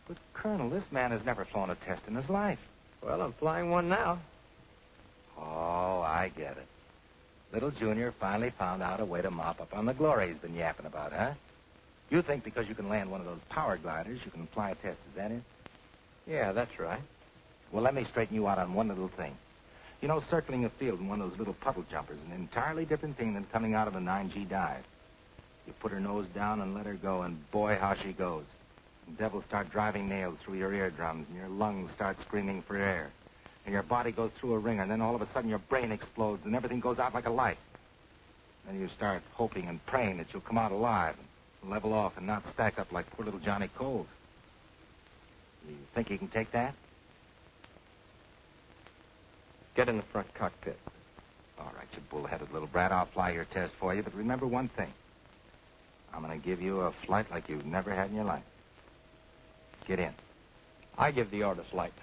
But, Colonel, this man has never flown a test in his life. Well, I'm flying one now. Oh, I get it. Little Junior finally found out a way to mop up on the glory he's been yapping about, huh? You think because you can land one of those power gliders, you can fly a test, is that it? Yeah, that's right. Well, let me straighten you out on one little thing. You know, circling a field in one of those little puddle jumpers is an entirely different thing than coming out of a 9G dive. You put her nose down and let her go, and boy, how she goes. The devils start driving nails through your eardrums, and your lungs start screaming for air. And your body goes through a ringer, and then all of a sudden your brain explodes, and everything goes out like a light. Then you start hoping and praying that you'll come out alive and level off and not stack up like poor little Johnny Coles. You think you can take that? Get in the front cockpit. All right, you bull-headed little brat. I'll fly your test for you, but remember one thing. I'm going to give you a flight like you've never had in your life. Get in. I give the orders, Light.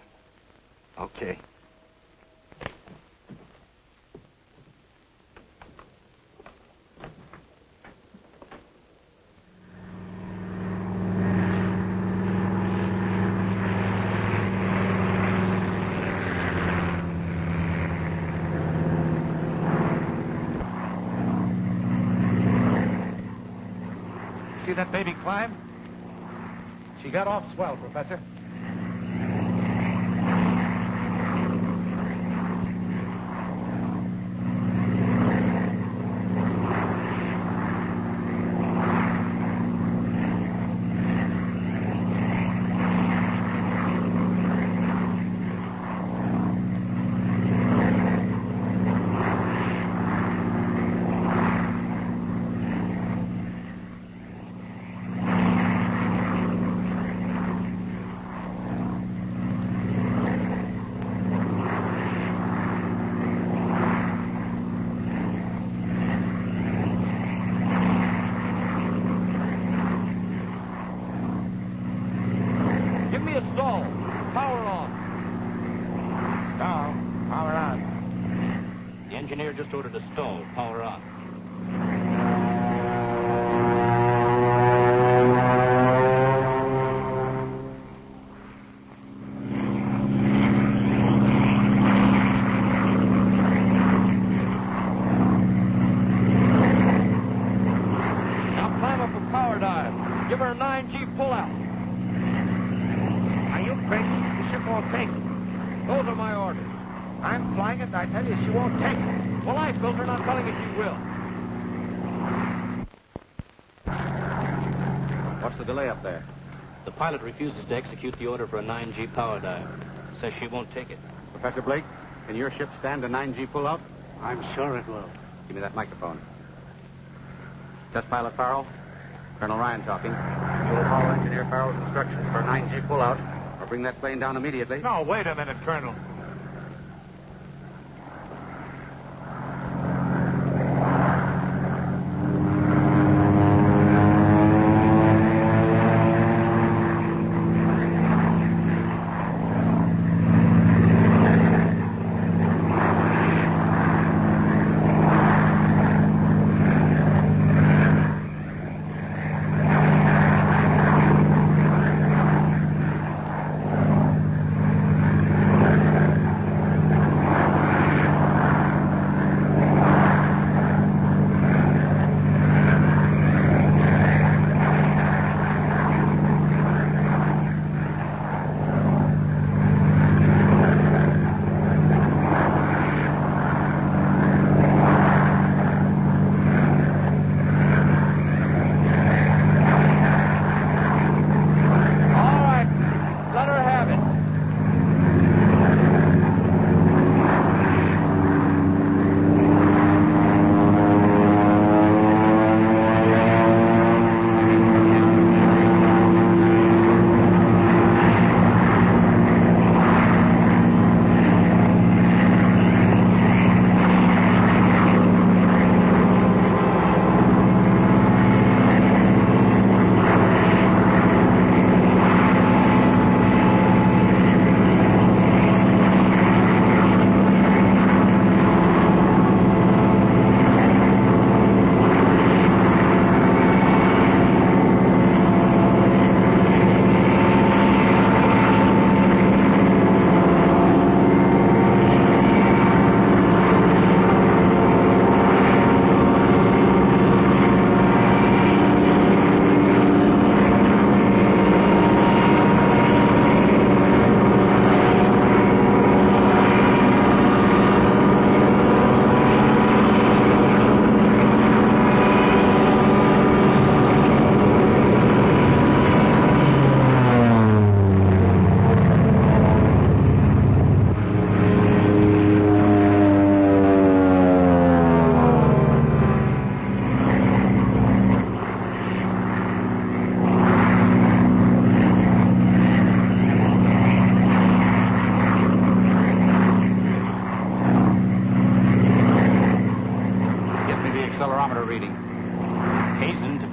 Okay. that baby climb? She got off swell, Professor. Just ordered a stall. Power on. Now climb up a power dive. Give her a 9G pullout. Are you crazy? The ship won't take it. Those are my orders. I'm flying it, and I tell you she won't take it. Well, I built her, not telling you she will. What's the delay up there? The pilot refuses to execute the order for a 9G power dive. Says she won't take it. Professor Blake, can your ship stand a 9G pullout? I'm sure it will. Give me that microphone. Test pilot Farrell. Colonel Ryan talking. You'll follow Engineer Farrell's instructions for a 9G pullout, or bring that plane down immediately. No, wait a minute, Colonel.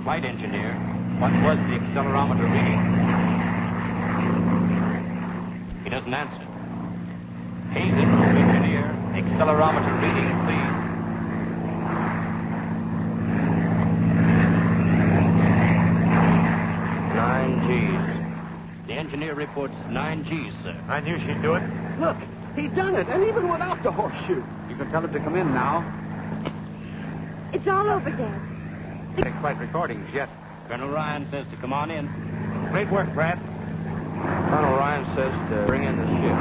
flight engineer, what was the accelerometer reading? He doesn't answer. Hazen, engineer, accelerometer reading, please. The engineer reports 9 Gs, sir. I knew she'd do it. Look, he done it, and even without the horseshoe. You can tell him to come in now. It's all over, Dad. Take flight recordings yet. Colonel Ryan says to come on in. Great work, Brad. Colonel Ryan says to bring in the ship.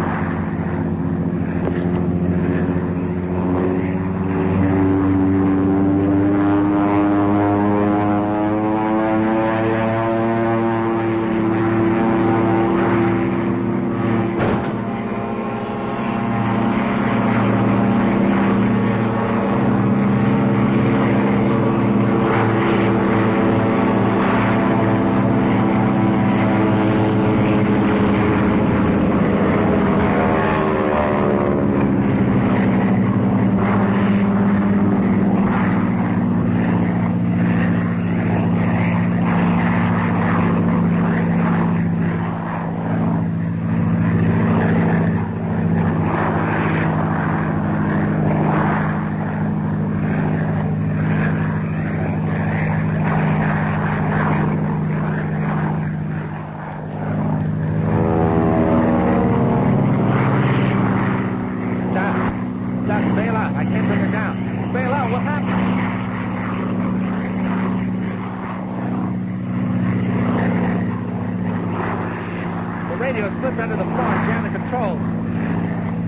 Slipped under the floor and jammed the controls.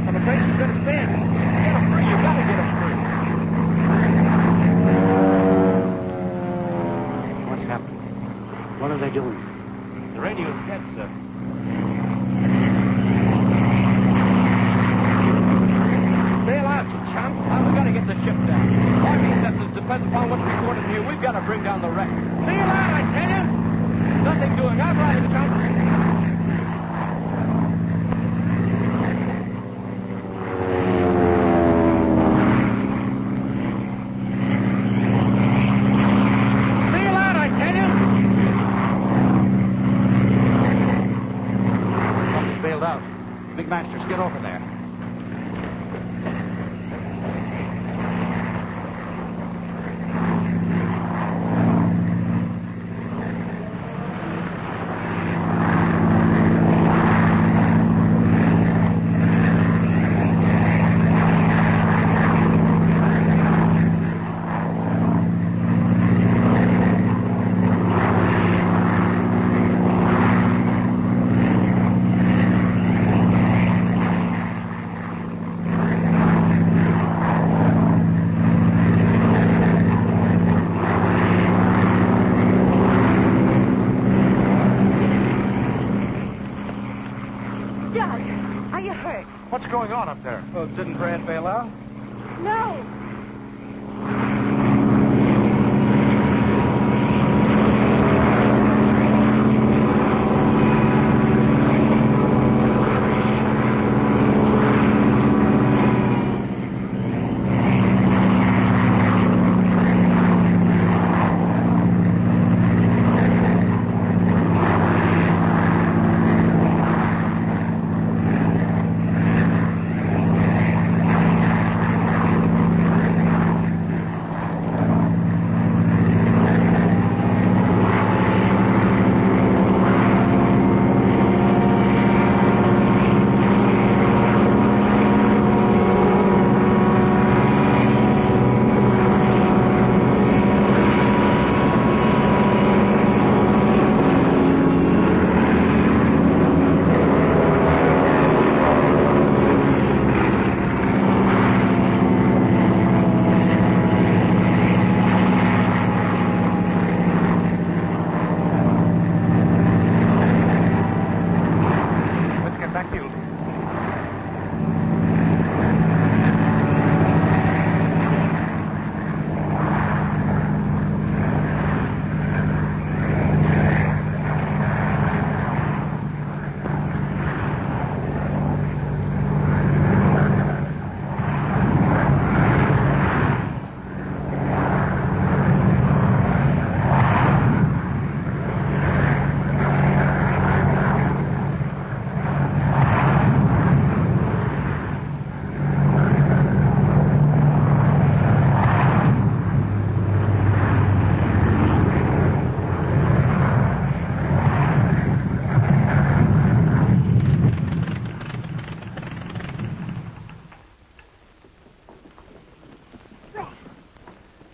I'm afraid she's going to spin. Get him free. You got to get him free. What's happening? What are they doing? The radio's dead, sir. Bail out, you chump. We got to get the ship down. Our acceptance depends upon what's recorded here. We've got to bring down the wreck. Bail out, I tell you. Nothing doing. I'm right, chump. Big Masters, get over there. What's going on up there? Oh, didn't Brad bail out? No.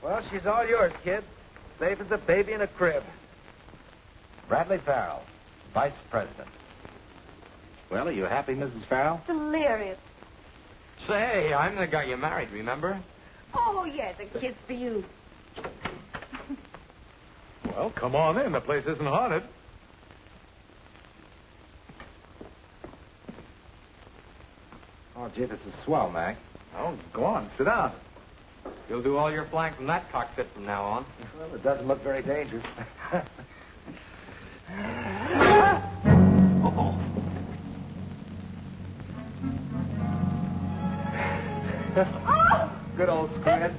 Well, she's all yours, kid. Safe as a baby in a crib. Bradley Farrell, Vice President. Well, are you happy, Mrs. Farrell? Delirious. Say, I'm the guy you married, remember? Oh, yes, a kiss for you. Well, come on in. The place isn't haunted. Oh, gee, this is swell, Mac. Oh, go on. Sit down. You'll do all your flying from that cockpit from now on. Well, it doesn't look very dangerous. Oh! Good old squid.